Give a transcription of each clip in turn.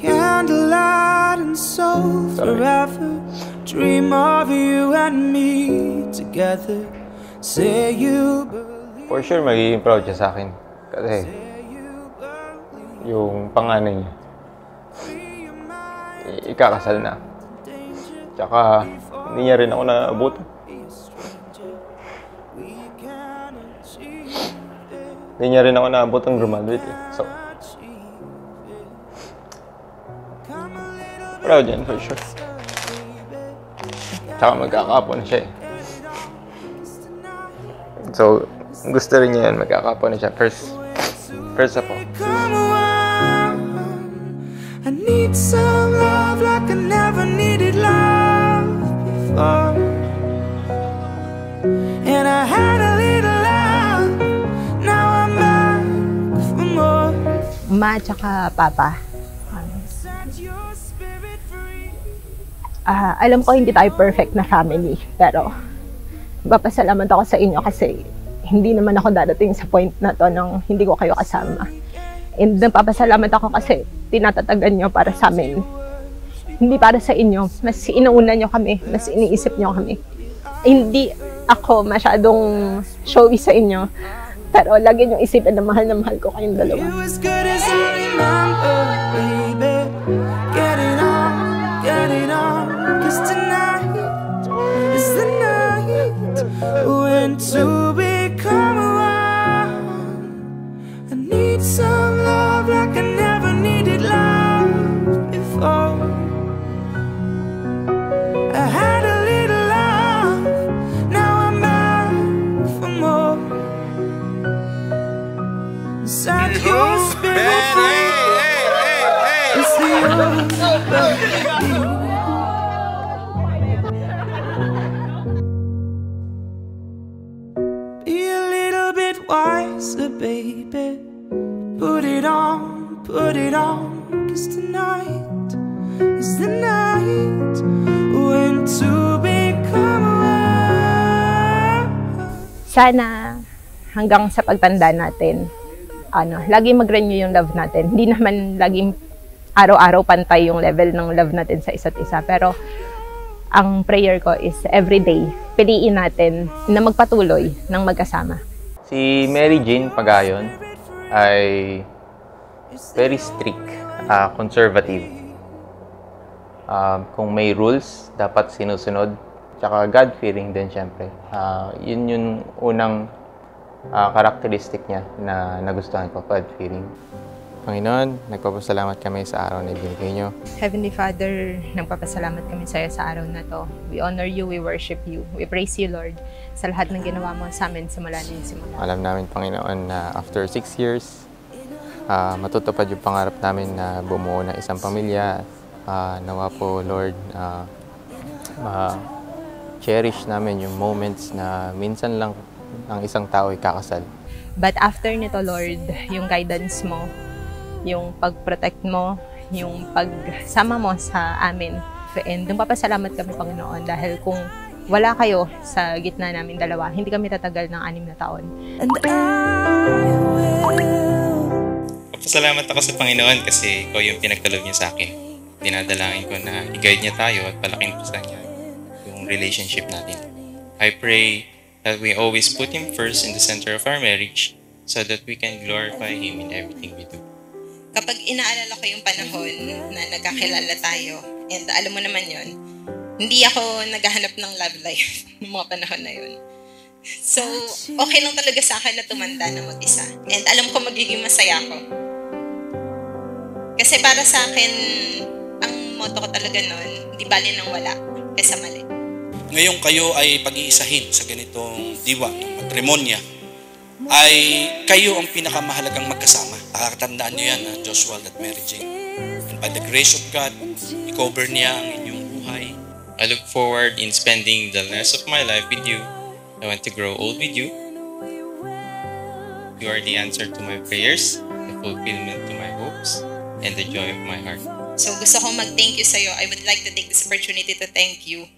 Candlelight and soul forever. Dream of you and me together. Say you believe. For sure, magiging proud siya sa akin. Kasi yung panganay niya, ikakasal na. Tsaka, hindi niya rin ako naabutan. Hindi niya rin ako naabutan graduate eh. So, proud yan for sure. Tsaka magkakapo na siya eh. So, gusto rin niya yan, magkakapo na siya. First of all. I need some love like I never needed love before. And I had a little love, now I'm back for more. Ma tsaka Papa, alam ko hindi tayo perfect na family, pero papasalamat ako sa inyo kasi hindi naman ako dadating sa point na to nang hindi ko kayo kasama. And nagpapasalamat ako kasi tinatatagan nyo para sa amin. Hindi para sa inyo. Mas inuuna nyo kami. Mas iniisip nyo kami. Hindi ako masyadong showy sa inyo. Pero lagi nyo isipin na mahal ko kayong dalawa. When to become one, I need some love like I never needed love before. I had a little love, now I'm back for more. Inside your spirit, it's the only. Wiser, baby. Put it on, 'cause tonight is the night when to become one. Sana hanggang sa pagtanda natin, lagi mag-renew yung love natin. Hindi naman laging araw-araw pantay yung level ng love natin sa isa't isa. Pero ang prayer ko is everyday, piliin natin na magpatuloy ng magkasama. Si Mary Jane Pagayon ay very strict, conservative. Kung may rules, dapat sinusunod. Tsaka God-fearing din, syempre. Yun yung unang characteristic niya na nagustuhan ko, God-fearing. Panginoon, nagpapasalamat kami sa araw na ibinigay niyo. Heavenly Father, nagpapasalamat kami sa iyo sa araw na to. We honor you, we worship you, we praise you, Lord, sa lahat ng ginawa mo sa amin simula din simula. Alam namin, Panginoon, na after 6 years, matutupad yung pangarap namin na bumuo ng isang pamilya. Nawa po, Lord, cherish namin yung moments na minsan lang ang isang tao ay kakasal. But after nito, Lord, yung guidance mo, yung pag-protect mo, yung pagsama mo sa amin. And nagpapasalamat kami, Panginoon, dahil kung wala kayo sa gitna namin dalawa, hindi kami tatagal ng 6 na taon. Pasalamat ako sa Panginoon kasi ikaw yung pinagkaloob niya sa akin. Dinadalangin ko na i-guide niya tayo at palaking pa sa niya yung relationship natin. I pray that we always put Him first in the center of our marriage so that we can glorify Him in everything we do. Kapag inaalala ko yung panahon na nagkakilala tayo, and alam mo naman yon, hindi ako naghahanap ng love life ng mga panahon na yun. So, okay lang talaga sa akin na tumanda na mag-isa. And alam ko magiging masaya ako. Kasi para sa akin, ang motto ko talaga nun, di bali nang wala, kaysa mali. Ngayong kayo ay pag-iisahin sa ganitong diwa ng matrimonya, ay kayo ang pinakamahalagang magkasama. Nakakatandaan nyo yan, Joshua at Mary Jane. And by the grace of God, i-cover niya ang inyong buhay. I look forward in spending the rest of my life with you. I want to grow old with you. You are the answer to my prayers, the fulfillment to my hopes, and the joy of my heart. So gusto kong mag-thank you sa'yo. I would like to take this opportunity to thank you.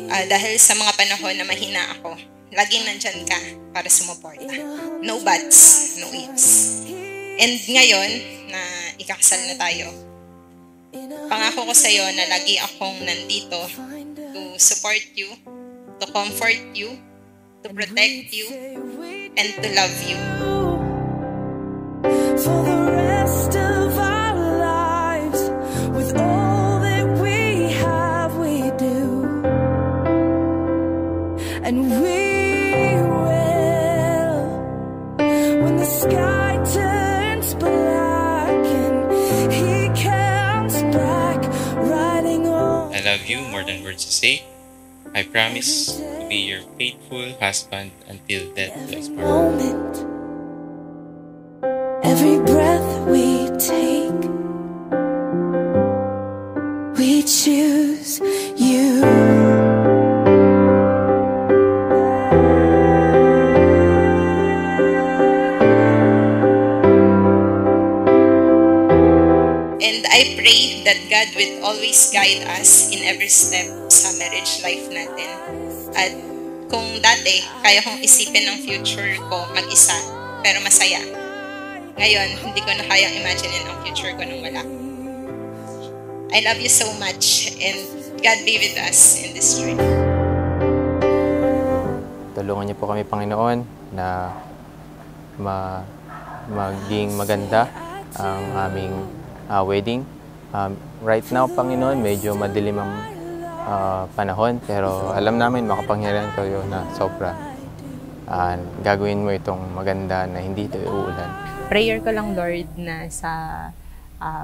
Dahil sa mga panahon na mahina ako, laging nandyan ka para sumuporta. No buts, no ifs. And ngayon, na ikakasal na tayo, pangako ko sa'yo na lagi akong nandito to support you, to comfort you, to protect you, and to love you. For the rest of our lives, with all that we have, we do, and we will, when the sky turns black and he comes back riding on. I love you more than words to say. I promise to be your faithful husband until death do us part. Moment, every breath we take, we choose you. And I pray that God will always guide us in every step sa marriage life natin. At kung dati, kaya kong isipin ng future ko mag-isa, pero masaya. Ngayon, hindi ko na kayang imagine ang future ko nang wala. I love you so much, and God be with us in this journey. Tulungan niyo po kami, Panginoon, na maging maganda ang aming wedding. Right now, Panginoon, medyo madilim ang panahon, pero alam namin makapangyarihan kayo na sobra. Gagawin mo itong maganda na hindi ito uulan. Prayer ko lang, Lord, na sa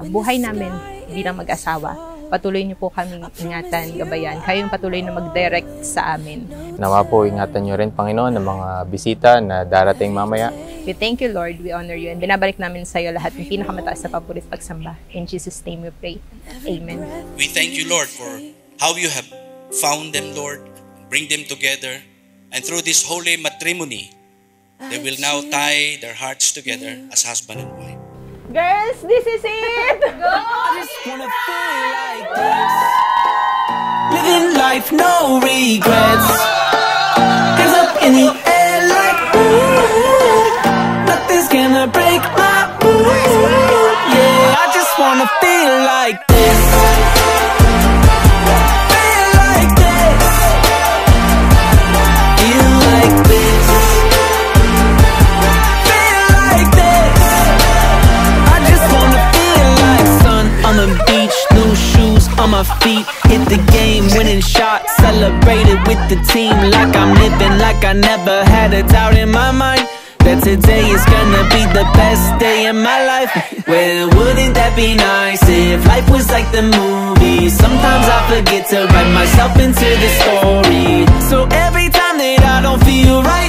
buhay namin bilang mag-asawa, patuloy niyo po kaming ingatan, gabayan. Kayo yung patuloy na mag-direct sa amin. Nawa po, ingatan niyo rin, Panginoon, ng mga bisita na darating mamaya. We thank you, Lord. We honor you. And binabalik namin sa iyo lahat ng pinakamataas na paborit pagsamba. In Jesus' name we pray. Amen. We thank you, Lord, for how you have found them, Lord, bring them together, and through this holy matrimony, they will now tie their hearts together as husband and wife. Girls, this is it! Go! I just wanna feel like this, living life, no regrets. Hands up in the air like ooh, nothing's gonna break my mood. Yeah, I just wanna feel like this, feel like this, feel like this, feel like this. I just wanna feel like sun on the beach, new shoes on my feet, hit the game, winning shot, celebrated with the team like I'm living, like I never had a doubt in my mind that today is gonna be the best day in my life. Well, wouldn't that be nice if life was like the movies? Sometimes I forget to write myself into the story, so every time that I don't feel right,